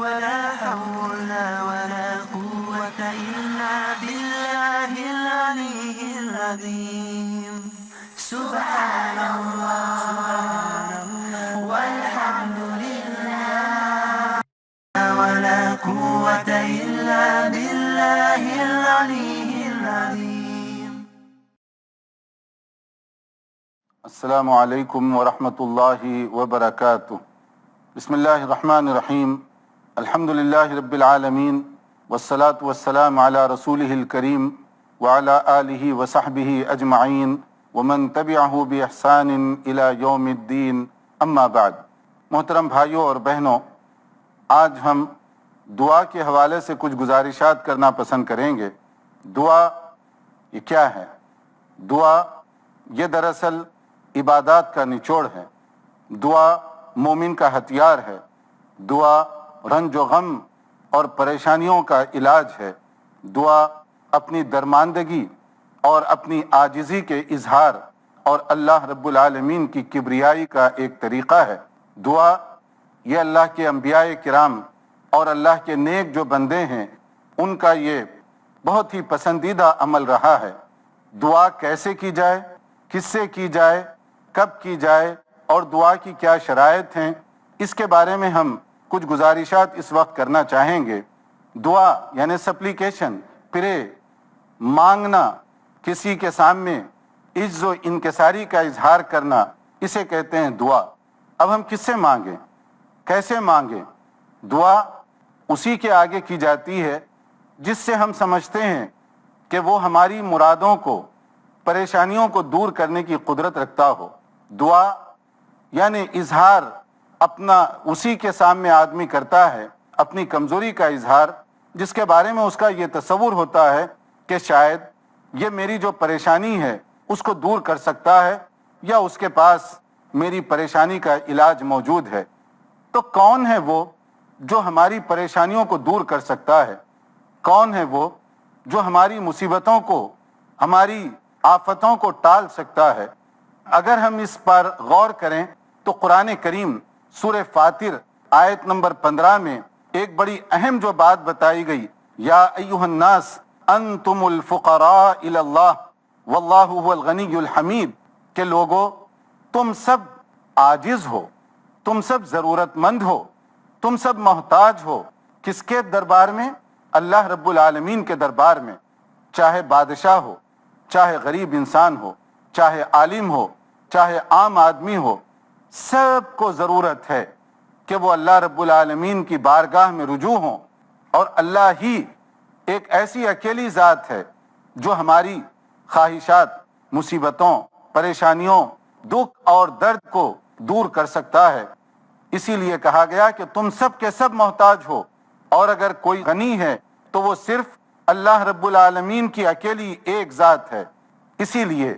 ولا حول ولا قوة إلا بالله العلي العظيم سبحان الله والحمد لله ولا قوة إلا بالله العلي العظيم. السلام علیکم ورحمۃ اللہ وبرکاتہ. بسم اللہ الرحمن الرحیم. الحمد للہ رب العالمین والصلاة والسلام علی رسولہ الکریم وعلی آلہ وصحبہ اجمعین ومن تبعہ بإحسان الی یوم الدین. اما بعد. محترم بھائیوں اور بہنوں، آج ہم دعا کے حوالے سے کچھ گزارشات کرنا پسند کریں گے. دعا یہ کیا ہے؟ دعا یہ دراصل عبادات کا نچوڑ ہے. دعا مومن کا ہتھیار ہے. دعا رنج و غم اور پریشانیوں کا علاج ہے. دعا اپنی درماندگی اور اپنی عاجزی کے اظہار اور اللہ رب العالمین کی کبریائی کا ایک طریقہ ہے. دعا یہ اللہ کے انبیاء کرام اور اللہ کے نیک جو بندے ہیں ان کا یہ بہت ہی پسندیدہ عمل رہا ہے. دعا کیسے کی جائے، کس سے کی جائے، کب کی جائے اور دعا کی کیا شرائط ہیں، اس کے بارے میں ہم کچھ گزارشات اس وقت کرنا چاہیں گے. دعا یعنی سپلیکیشن، پرے، مانگنا، کسی کے سامنے عجز و انکساری کا اظہار کرنا، اسے کہتے ہیں دعا. اب ہم کس سے مانگیں، کیسے مانگیں؟ دعا اسی کے آگے کی جاتی ہے جس سے ہم سمجھتے ہیں کہ وہ ہماری مرادوں کو، پریشانیوں کو دور کرنے کی قدرت رکھتا ہو. دعا یعنی اظہار اپنا اسی کے سامنے آدمی کرتا ہے، اپنی کمزوری کا اظہار، جس کے بارے میں اس کا یہ تصور ہوتا ہے کہ شاید یہ میری جو پریشانی ہے اس کو دور کر سکتا ہے یا اس کے پاس میری پریشانی کا علاج موجود ہے. تو کون ہے وہ جو ہماری پریشانیوں کو دور کر سکتا ہے؟ کون ہے وہ جو ہماری مصیبتوں کو، ہماری آفتوں کو ٹال سکتا ہے؟ اگر ہم اس پر غور کریں تو قرآن کریم سورہ فاطر آیت نمبر 15 میں ایک بڑی اہم جو بات بتائی گئی، یا ایھا الناس انتم الفقراء الی اللہ واللہ هو الغنی الحمید، کہ لوگو تم سب عاجز ہو، تم سب ضرورت مند ہو، تم سب محتاج ہو. کس کے دربار میں؟ اللہ رب العالمین کے دربار میں. چاہے بادشاہ ہو، چاہے غریب انسان ہو، چاہے عالم ہو، چاہے عام آدمی ہو، سب کو ضرورت ہے کہ وہ اللہ رب العالمین کی بارگاہ میں رجوع ہوں. اور اللہ ہی ایک ایسی اکیلی ذات ہے جو ہماری خواہشات، مصیبتوں، پریشانیوں، دکھ اور درد کو دور کر سکتا ہے. اسی لیے کہا گیا کہ تم سب کے سب محتاج ہو، اور اگر کوئی غنی ہے تو وہ صرف اللہ رب العالمین کی اکیلی ایک ذات ہے. اسی لیے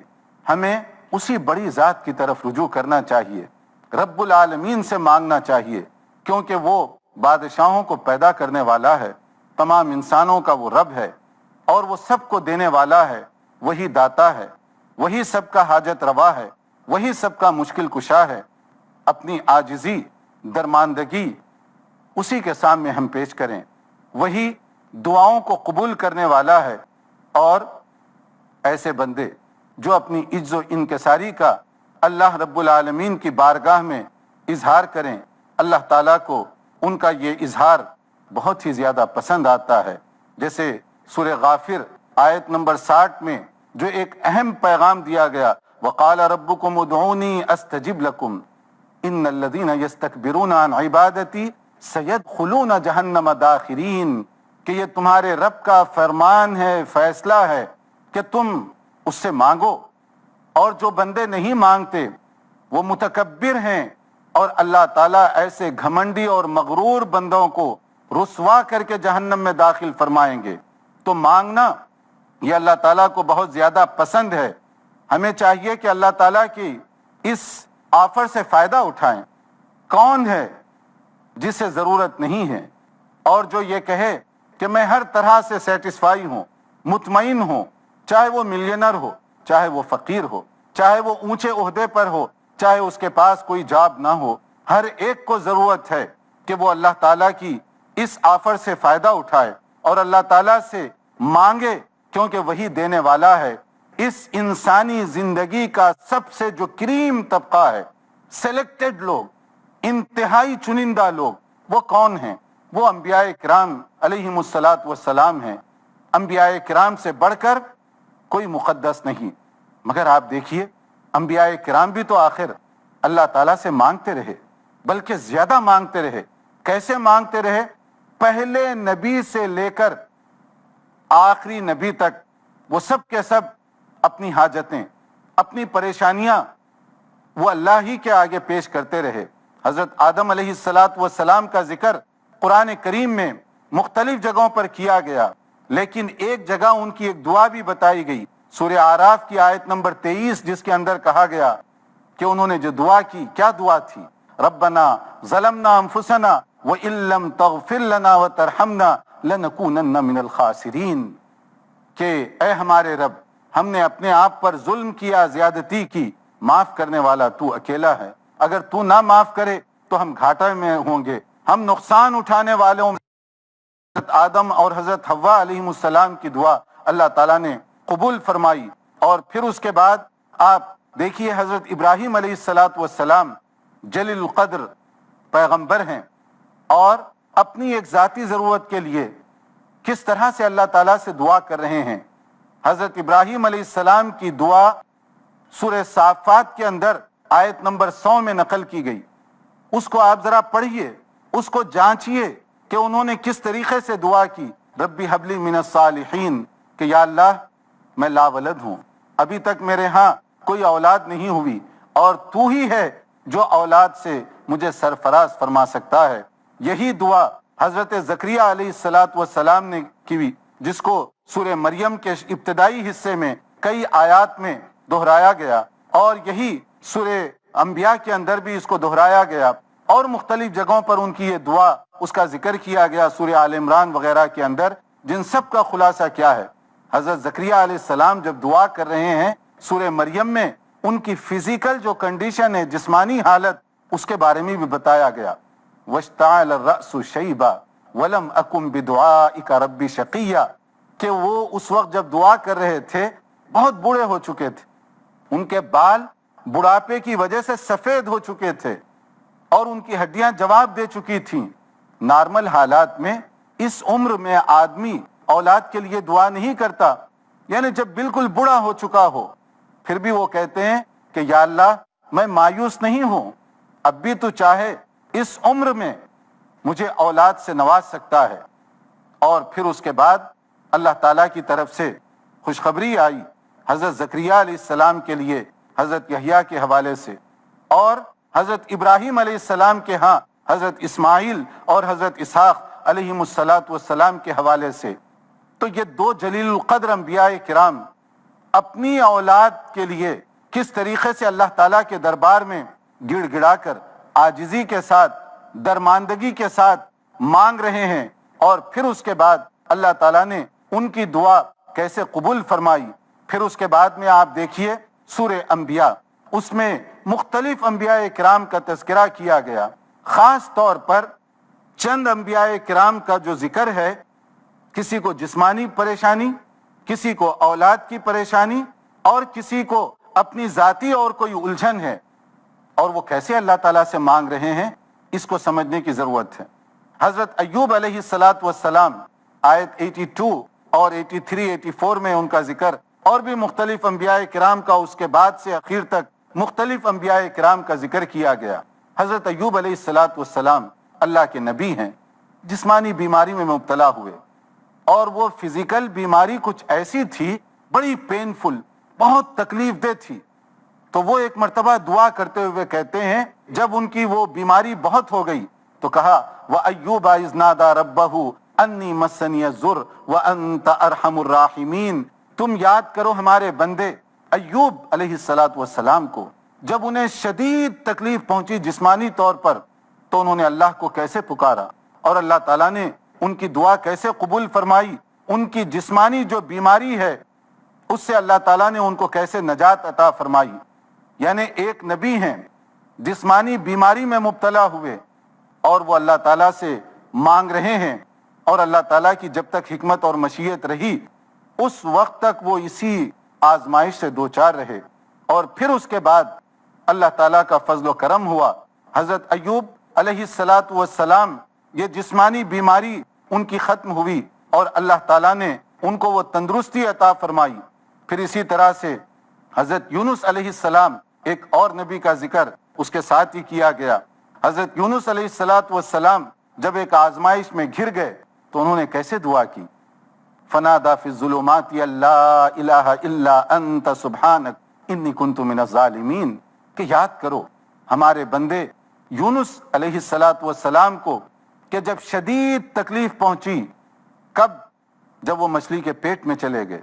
ہمیں اسی بڑی ذات کی طرف رجوع کرنا چاہیے، رب العالمین سے مانگنا چاہیے، کیونکہ وہ بادشاہوں کو پیدا کرنے والا ہے، تمام انسانوں کا وہ رب ہے، اور وہ سب کو دینے والا ہے. وہی داتا ہے، وہی سب کا حاجت روا ہے، وہی سب کا مشکل کشا ہے. اپنی عاجزی، درماندگی اسی کے سامنے ہم پیش کریں. وہی دعاؤں کو قبول کرنے والا ہے. اور ایسے بندے جو اپنی عجز و انکساری کا اللہ رب العالمین کی بارگاہ میں اظہار کریں، اللہ تعالیٰ کو ان کا یہ اظہار بہت ہی زیادہ پسند آتا ہے. جیسے سورہ غافر آیت نمبر 60 میں جو ایک اہم پیغام دیا گیا، وَقَالَ رَبُّكُمُ ادْعُونِي أَسْتَجِبْ لَكُمْ إِنَّ الَّذِينَ يَسْتَكْبِرُونَ عَنْ عِبَادَتِي سَيَدْخُلُونَ جَهَنَّمَ دَاخِرِينَ، کہ یہ تمہارے رب کا فرمان ہے، فیصلہ ہے کہ تم اس سے مانگو. اور جو بندے نہیں مانگتے وہ متکبر ہیں، اور اللہ تعالیٰ ایسے گھمنڈی اور مغرور بندوں کو رسوا کر کے جہنم میں داخل فرمائیں گے. تو مانگنا یہ اللہ تعالیٰ کو بہت زیادہ پسند ہے. ہمیں چاہیے کہ اللہ تعالیٰ کی اس آفر سے فائدہ اٹھائیں. کون ہے جسے ضرورت نہیں ہے اور جو یہ کہے کہ میں ہر طرح سے سیٹسفائی ہوں، مطمئن ہوں، چاہے وہ ملینر ہو، چاہے وہ فقیر ہو، چاہے وہ اونچے عہدے پر ہو، چاہے اس کے پاس کوئی جاب نہ ہو. ہر ایک کو ضرورت ہے کہ وہ اللہ تعالیٰ کی اس آفر سے فائدہ اٹھائے اور اللہ تعالیٰ سے مانگے، کیونکہ وہی دینے والا ہے۔ اس انسانی زندگی کا سب سے جو کریم طبقہ ہے، سلیکٹڈ لوگ، انتہائی چنندہ لوگ، وہ کون ہیں؟ وہ انبیاء کرام علیہم السلام ہیں۔ انبیاء کرام سے بڑھ کر کوئی مقدس نہیں۔ مگر آپ دیکھیے، انبیاء کرام بھی تو آخر اللہ تعالیٰ سے مانگتے رہے، بلکہ زیادہ مانگتے رہے۔ کیسے مانگتے رہے؟ پہلے نبی سے لے کر آخری نبی تک وہ سب کے سب اپنی حاجتیں، اپنی پریشانیاں وہ اللہ ہی کے آگے پیش کرتے رہے۔ حضرت آدم علیہ السلام کا ذکر قرآن کریم میں مختلف جگہوں پر کیا گیا، لیکن ایک جگہ ان کی ایک دعا بھی بتائی گئی، سورہ اعراف کی آیت نمبر 23، جس کے اندر کہا گیا کہ انہوں نے جو دعا کی، کیا دعا تھی؟ ربنا ظلمنا انفسنا وان لم تغفر لنا وترحمنا لنکونن من الخاسرین، کہ اے ہمارے رب، ہم نے اپنے آپ پر ظلم کیا، زیادتی کی، معاف کرنے والا تو اکیلا ہے، اگر تو نہ معاف کرے تو ہم گھاٹے میں ہوں گے، ہم نقصان اٹھانے والوں میں۔ حضرت آدم اور حضرت حوا علیہم السلام کی دعا اللہ تعالیٰ نے قبول فرمائی۔ اور پھر اس کے بعد آپ دیکھیے، حضرت ابراہیم علیہ السلام جلیل القدر پیغمبر ہیں، اور اپنی ایک ذاتی ضرورت کے لیے کس طرح سے اللہ تعالیٰ سے دعا کر رہے ہیں۔ حضرت ابراہیم علیہ السلام کی دعا سورہ صافات کے اندر آیت نمبر 100 میں نقل کی گئی۔ اس کو آپ ذرا پڑھیے، اس کو جانچیے کہ انہوں نے کس طریقے سے دعا کی۔ ربی حبلی من الصالحین، کہ یا اللہ میں لا ولد ہوں، ابھی تک میرے ہاں کوئی اولاد نہیں ہوئی، اور تو ہی ہے جو اولاد سے مجھے سرفراز فرما سکتا ہے۔ یہی دعا حضرت زکریا علیہ السلام نے کی، جس کو سورہ مریم کے ابتدائی حصے میں کئی آیات میں دہرایا گیا، اور یہی سورہ انبیاء کے اندر بھی اس کو دہرایا گیا، اور مختلف جگہوں پر ان کی یہ دعا، اس کا ذکر کیا گیا سورہ آل عمران وغیرہ کے اندر، جن سب کا خلاصہ کیا ہے؟ حضرت زکریا علیہ السلام جب دعا کر رہے ہیں سورہ مریم میں، ان کی فزیکل جو کنڈیشن ہے، جسمانی حالت، اس کے بارے میں بھی بتایا گیا۔ وَاشْتَعَلَ الرَّأْسُ شَيْبًا وَلَمْ أَكُنْ بِدُعَائِكَ رَبِّ شَقِيًّا، کہ وہ اس وقت جب دعا کر رہے تھے بہت بوڑھے ہو چکے تھے، ان کے بال بڑھاپے کی وجہ سے سفید ہو چکے تھے، اور ان کی ہڈیاں جواب دے چکی تھیں۔ نارمل حالات میں اس عمر میں آدمی اولاد کے لیے دعا نہیں کرتا، یعنی جب بالکل بوڑھا ہو چکا ہو، پھر بھی وہ کہتے ہیں کہ یا اللہ میں مایوس نہیں ہوں، اب بھی تو چاہے اس عمر میں مجھے اولاد سے نواز سکتا ہے۔ اور پھر اس کے بعد اللہ تعالیٰ کی طرف سے خوشخبری آئی حضرت زکریا علیہ السلام کے لیے حضرت یحییٰ کے حوالے سے، اور حضرت ابراہیم علیہ السلام کے ہاں حضرت اسماعیل اور حضرت اسحاق علیہم السلام کے حوالے سے۔ تو یہ دو جلیل القدر انبیاء کرام اپنی اولاد کے لیے کس طریقے سے اللہ تعالیٰ کے دربار میں گڑ گڑا کر عاجزی کے ساتھ، درماندگی کے ساتھ مانگ رہے ہیں، اور پھر اس کے بعد اللہ تعالیٰ نے ان کی دعا کیسے قبول فرمائی۔ پھر اس کے بعد میں آپ دیکھیے سورہ انبیاء، اس میں مختلف انبیاء کرام کا تذکرہ کیا گیا، خاص طور پر چند انبیاء کرام کا جو ذکر ہے، کسی کو جسمانی پریشانی، کسی کو اولاد کی پریشانی، اور کسی کو اپنی ذاتی اور کوئی الجھن ہے، اور وہ کیسے اللہ تعالیٰ سے مانگ رہے ہیں، اس کو سمجھنے کی ضرورت ہے۔ حضرت ایوب علیہ السلام آیت 82 اور 83 84 میں ان کا ذکر، اور بھی مختلف انبیاء کرام کا اس کے بعد سے اخیر تک مختلف انبیاء کرام کا ذکر کیا گیا۔ حضرت ایوب علیہ السلام اللہ کے نبی ہیں، جسمانی بیماری میں مبتلا ہوئے، اور وہ فزیکل بیماری کچھ ایسی تھی، بڑی پینفل، بہت تکلیف دہ تھی۔ تو وہ ایک مرتبہ دعا کرتے ہوئے کہتے ہیں، جب ان کی وہ بیماری بہت ہو گئی تو کہا وَأَيُّوبَ إِذْ نَادَى رَبَّهُ أَنِّي مَسَّنِيَ الضُّرُّ وَأَنْتَ أَرْحَمُ الرَّاحِمِينَ۔ تم یاد کرو ہمارے بندے ایوب علیہ السلام کو، جب انہیں شدید تکلیف پہنچی جسمانی طور پر، تو انہوں نے اللہ کو کیسے پکارا، اور اللہ تعالیٰ نے ان کی دعا کیسے قبول فرمائی۔ ان کی جسمانی جو بیماری ہے، اس سے اللہ تعالیٰ نے ان کو کیسے نجات عطا فرمائی۔ یعنی ایک نبی ہیں، جسمانی بیماری میں مبتلا ہوئے، اور وہ اللہ تعالیٰ سے مانگ رہے ہیں اور اللہ تعالیٰ کی جب تک حکمت اور مشیت رہی اس وقت تک وہ اسی آزمائش سے دوچار رہے، اور پھر اس کے بعد اللہ تعالیٰ کا فضل و کرم ہوا۔ حضرت ایوب علیہ السلام یہ جسمانی بیماری ان کی ختم ہوئی اور اللہ تعالیٰ نے ان کو وہ تندرستی عطا فرمائی۔ پھر اسی طرح سے حضرت یونس علیہ السلام، ایک اور نبی کا ذکر اس کے ساتھ ہی کیا گیا۔ حضرت یونس علیہ السلام جب ایک آزمائش میں گر گئے تو انہوں نے کیسے دعا کی؟ فنادى في الظلمات لا الہ الا انت سبحانک انی کنت من الظالمین، کہ یاد کرو ہمارے بندے یونس علیہ السلام کو کہ جب شدید تکلیف پہنچی، کب؟ جب وہ مچھلی کے پیٹ میں چلے گئے،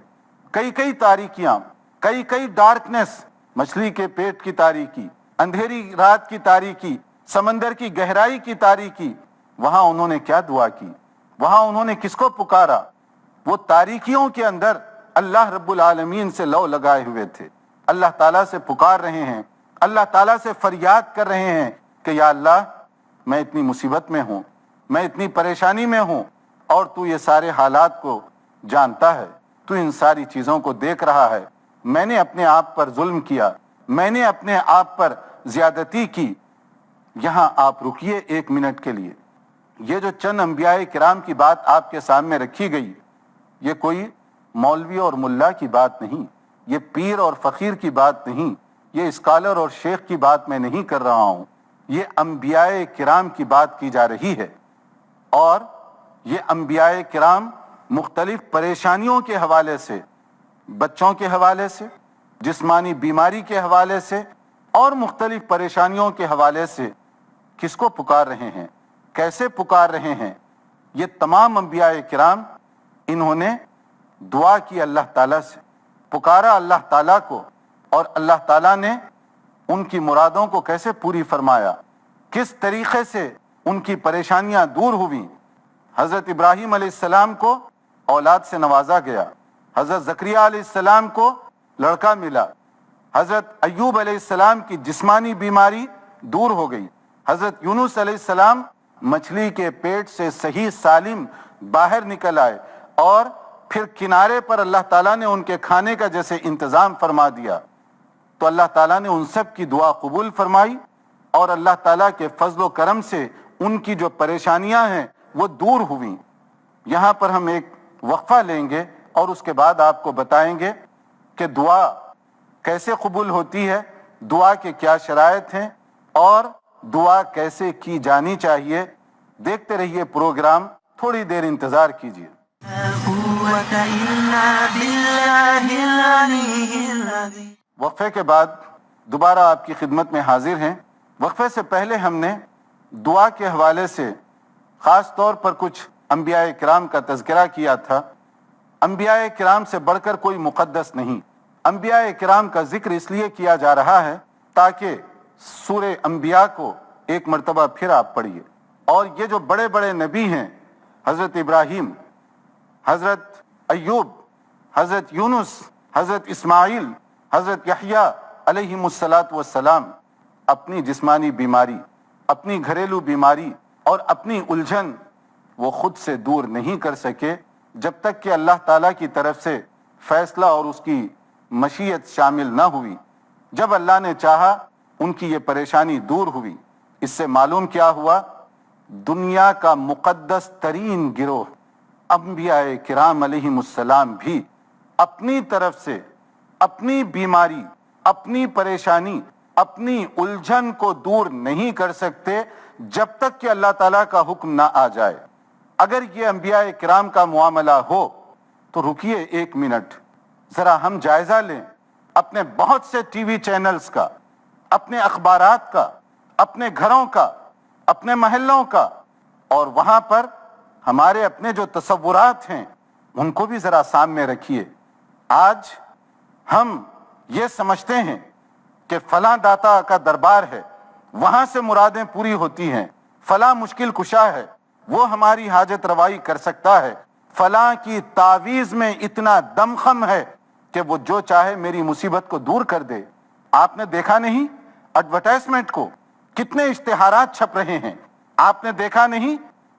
کئی تاریکیاں، کئی ڈارکنس، مچھلی کے پیٹ کی تاریکی، اندھیری رات کی تاریکی، سمندر کی گہرائی کی تاریکی، وہاں انہوں نے کیا دعا کی؟ وہاں انہوں نے کس کو پکارا؟ وہ تاریکیوں کے اندر اللہ رب العالمین سے لو لگائے ہوئے تھے، اللہ تعالیٰ سے پکار رہے ہیں، اللہ تعالیٰ سے فریاد کر رہے ہیں کہ یا اللہ میں اتنی مصیبت میں ہوں، میں اتنی پریشانی میں ہوں، اور تو یہ سارے حالات کو جانتا ہے، تو ان ساری چیزوں کو دیکھ رہا ہے، میں نے اپنے آپ پر ظلم کیا، میں نے اپنے آپ پر زیادتی کی۔ یہاں آپ رکیے ایک منٹ کے لیے۔ یہ جو چند انبیاء کرام کی بات آپ کے سامنے رکھی گئی، یہ کوئی مولوی اور ملا کی بات نہیں، یہ پیر اور فقیر کی بات نہیں، یہ اسکالر اور شیخ کی بات میں نہیں کر رہا ہوں، یہ انبیاء کرام کی بات کی جا رہی ہے۔ اور یہ انبیاء کرام مختلف پریشانیوں کے حوالے سے، بچوں کے حوالے سے، جسمانی بیماری کے حوالے سے اور مختلف پریشانیوں کے حوالے سے کس کو پکار رہے ہیں، کیسے پکار رہے ہیں؟ یہ تمام انبیاء کرام انہوں نے دعا کی اللہ تعالیٰ سے، پکارا اللہ تعالیٰ کو، اور اللہ تعالیٰ نے ان کی مرادوں کو کیسے پوری فرمایا، کس طریقے سے ان کی پریشانیاں دور ہوئیں۔ حضرت ابراہیم علیہ السلام کو اولاد سے نوازا گیا، حضرت زکریا علیہ السلام کو لڑکا ملا، حضرت ایوب علیہ السلام کی جسمانی بیماری دور ہو گئی، حضرت یونس علیہ السلام مچھلی کے پیٹ سے صحیح سالم باہر نکل آئے، اور پھر کنارے پر اللہ تعالیٰ نے ان کے کھانے کا جیسے انتظام فرما دیا، تو اللہ تعالیٰ نے ان سب کی دعا قبول فرمائی، اور اللہ تعالیٰ کے فضل و کرم سے ان کی جو پریشانیاں ہیں وہ دور ہوئیں۔ یہاں پر ہم ایک وقفہ لیں گے اور اس کے بعد آپ کو بتائیں گے کہ دعا کیسے قبول ہوتی ہے، دعا کے کیا شرائط ہیں، اور دعا کیسے کی جانی چاہیے۔ دیکھتے رہیے پروگرام، تھوڑی دیر انتظار کیجیے۔ وقفے کے بعد دوبارہ آپ کی خدمت میں حاضر ہیں۔ وقفے سے پہلے ہم نے دعا کے حوالے سے خاص طور پر کچھ انبیاء کرام کا تذکرہ کیا تھا۔ انبیاء کرام سے بڑھ کر کوئی مقدس نہیں۔ انبیاء کرام کا ذکر اس لیے کیا جا رہا ہے تاکہ سورہ انبیاء کو ایک مرتبہ پھر آپ پڑھیے، اور یہ جو بڑے بڑے نبی ہیں، حضرت ابراہیم، حضرت ایوب، حضرت یونس، حضرت اسماعیل، حضرت یحییٰ علیہم السلام، اپنی جسمانی بیماری، اپنی گھریلو بیماری اور اپنی الجھن وہ خود سے دور نہیں کر سکے جب تک کہ اللہ تعالیٰ کی طرف سے فیصلہ اور اس کی مشیت شامل نہ ہوئی۔ جب اللہ نے چاہا ان کی یہ پریشانی دور ہوئی۔ اس سے معلوم کیا ہوا؟ دنیا کا مقدس ترین گروہ انبیاء کرام علیہم السلام بھی اپنی طرف سے اپنی بیماری، اپنی پریشانی، اپنی الجھن کو دور نہیں کر سکتے جب تک کہ اللہ تعالیٰ کا حکم نہ آ جائے۔ اگر یہ انبیاء کرام کا معاملہ ہو تو رکیے ایک منٹ، ذرا ہم جائزہ لیں اپنے بہت سے ٹی وی چینلز کا، اپنے اخبارات کا، اپنے گھروں کا، اپنے محلوں کا، اور وہاں پر ہمارے اپنے جو تصورات ہیں ان کو بھی ذرا سامنے رکھیے۔ آج ہم یہ سمجھتے ہیں کہ فلاں داتا کا دربار ہے، وہاں سے مرادیں پوری ہوتی ہیں، فلاں مشکل کشا ہے، وہ ہماری حاجت روائی کر سکتا ہے، فلاں کی تعویذ میں اتنا دمخم ہے کہ وہ جو چاہے میری مصیبت کو دور کر دے۔ آپ نے دیکھا نہیں ایڈورٹائزمنٹ کو؟ کتنے اشتہارات چھپ رہے ہیں؟ آپ نے دیکھا نہیں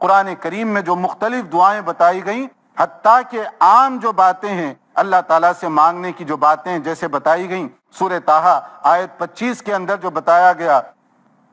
قرآن کریم میں جو مختلف دعائیں بتائی گئیں، حتیٰ کہ عام جو باتیں ہیں اللہ تعالیٰ سے مانگنے کی جو باتیں جیسے بتائی گئیں، سورہ طٰہٰ آیت 25 کے اندر جو بتایا گیا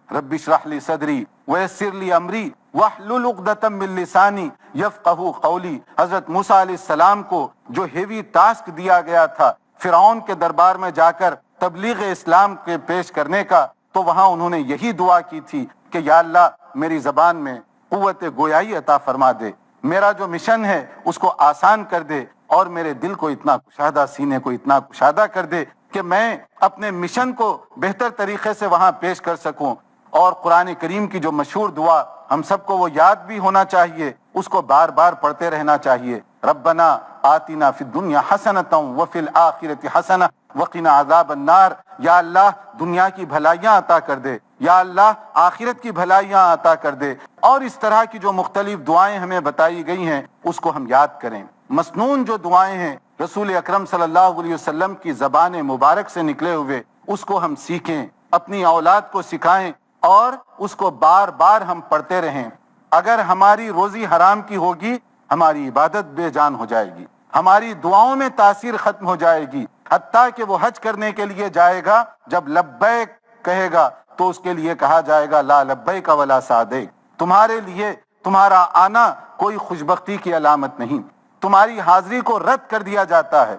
رب اشرح لی صدری ویسر لی امری واحلل عقدۃ من لسانی یفقہوا قولی، حضرت موسیٰ علیہ السلام کو جو ہیوی ٹاسک دیا گیا تھا فرعون کے دربار میں جا کر تبلیغ اسلام کے پیش کرنے کا، تو وہاں انہوں نے یہی دعا کی تھی کہ یا اللہ میری زبان میں قوت گویائی عطا فرما دے، میرا جو مشن ہے اس کو آسان کر دے، اور میرے دل کو اتنا کشادہ، سینے کو اتنا کشادہ کر دے کہ میں اپنے مشن کو بہتر طریقے سے وہاں پیش کر سکوں۔ اور قرآن کریم کی جو مشہور دعا ہم سب کو وہ یاد بھی ہونا چاہیے، اس کو بار بار پڑھتے رہنا چاہیے، ربنا آتنا فی الدنیا حسنۃ وفی الآخرۃ حسنۃ وقنا عذاب النار، یا اللہ دنیا کی بھلائیاں عطا کر دے، یا اللہ آخرت کی بھلائیاں عطا کر دے۔ اور اس طرح کی جو مختلف دعائیں ہمیں بتائی گئی ہیں اس کو ہم یاد کریں۔ مسنون جو دعائیں ہیں رسول اکرم صلی اللہ علیہ وسلم کی زبان مبارک سے نکلے ہوئے، اس کو ہم سیکھیں، اپنی اولاد کو سکھائیں، اور اس کو بار بار ہم پڑھتے رہیں۔ اگر ہماری روزی حرام کی ہوگی ہماری عبادت بے جان ہو جائے گی، ہماری دعاؤں میں تاثیر ختم ہو جائے گی، حتیٰ کہ وہ حج کرنے کے لیے جائے گا، جب لبیک کہے گا تو اس کے لیے کہا جائے گا لا لبیک ولا سعدیک، تمہارے لیے تمہارا آنا کوئی خوشبختی کی علامت نہیں، تمہاری حاضری کو رد کر دیا جاتا ہے۔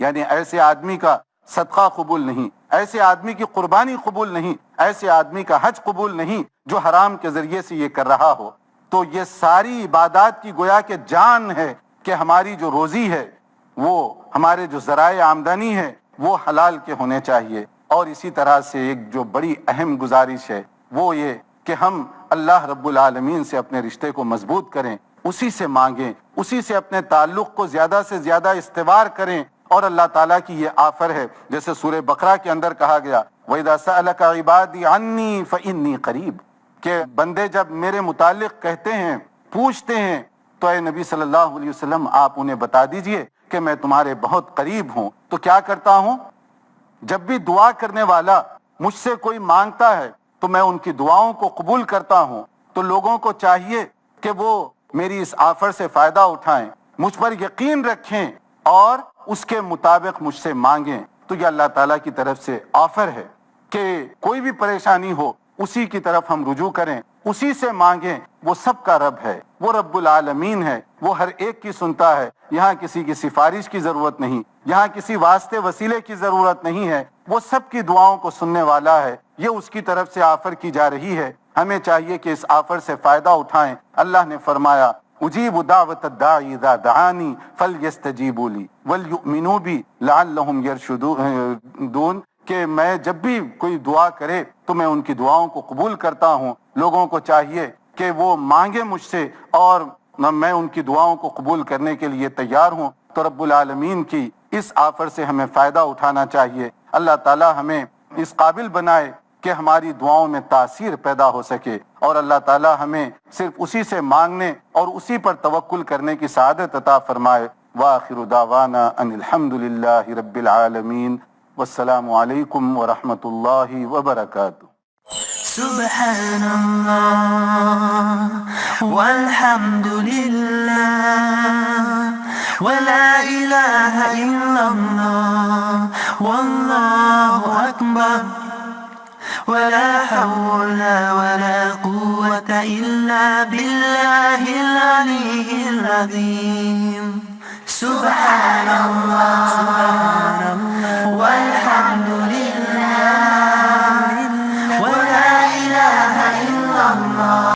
یعنی ایسے آدمی کا صدقہ قبول نہیں، ایسے آدمی کی قربانی قبول نہیں، ایسے آدمی کا حج قبول نہیں جو حرام کے ذریعے سے یہ کر رہا ہو۔ تو یہ ساری عبادات کی گویا کہ جان ہے کہ ہماری جو روزی ہے، وہ ہمارے جو ذرائع آمدنی ہے وہ حلال کے ہونے چاہیے۔ اور اسی طرح سے ایک جو بڑی اہم گزارش ہے وہ یہ کہ ہم اللہ رب العالمین سے اپنے رشتے کو مضبوط کریں، اسی سے مانگیں، اسی سے اپنے تعلق کو زیادہ سے زیادہ استوار کریں۔ اور اللہ تعالیٰ کی یہ آفر ہے، جیسے سورہ بقرہ کے اندر کہا گیا وَإِذَا سَأَلَكَ عِبَادِي عَنِّي فَإِنِّي قَرِيبٌ، کہ بندے جب میرے متعلق کہتے ہیں، پوچھتے ہیں، تو اے نبی صلی اللہ علیہ وسلم آپ انہیں بتا دیجئے کہ میں تمہارے بہت قریب ہوں۔ تو کیا کرتا ہوں؟ جب بھی دعا کرنے والا مجھ سے کوئی مانگتا ہے تو میں ان کی دعاؤں کو قبول کرتا ہوں۔ تو لوگوں کو چاہیے کہ وہ میری اس آفر سے فائدہ اٹھائیں، مجھ پر یقین رکھیں اور اس کے مطابق مجھ سے مانگیں۔ تو یہ اللہ تعالیٰ کی طرف سے آفر ہے کہ کوئی بھی پریشانی ہو اسی کی طرف ہم رجوع کریں، اسی سے مانگیں۔ وہ سب کا رب ہے، وہ رب العالمین ہے، وہ ہر ایک کی سنتا ہے۔ یہاں کسی کی سفارش کی ضرورت نہیں، یہاں کسی واسطے وسیلے کی ضرورت نہیں ہے، وہ سب کی دعاؤں کو سننے والا ہے۔ یہ اس کی طرف سے آفر کی جا رہی ہے، ہمیں چاہیے کہ اس آفر سے فائدہ اٹھائیں۔ اللہ نے فرمایا اجیب دعوت الداعی اذا دعانی فلیستجیبوا لی ولیؤمنوا بی لعلہم یرشدون، کہ میں جب بھی کوئی دعا کرے تو میں ان کی دعاؤں کو قبول کرتا ہوں۔ لوگوں کو چاہیے کہ وہ مانگے مجھ سے اور میں ان کی دعاؤں کو قبول کرنے کے لیے تیار ہوں۔ تو رب العالمین کی اس آفر سے ہمیں فائدہ اٹھانا چاہیے۔ اللہ تعالی ہمیں اس قابل بنائے کہ ہماری دعاؤں میں تاثیر پیدا ہو سکے، اور اللہ تعالی ہمیں صرف اسی سے مانگنے اور اسی پر توکل کرنے کی سعادت عطا فرمائے۔ وآخر دعوانا ان الحمد للہ رب العالمین، والسلام علیکم ورحمۃ اللہ وبرکاتہ۔ سبحان اللہ والحمد للہ ولا الہ الا اللہ واللہ اکبر ولا حول ولا قوة إلا بالله العلي العظيم۔ سبحان الله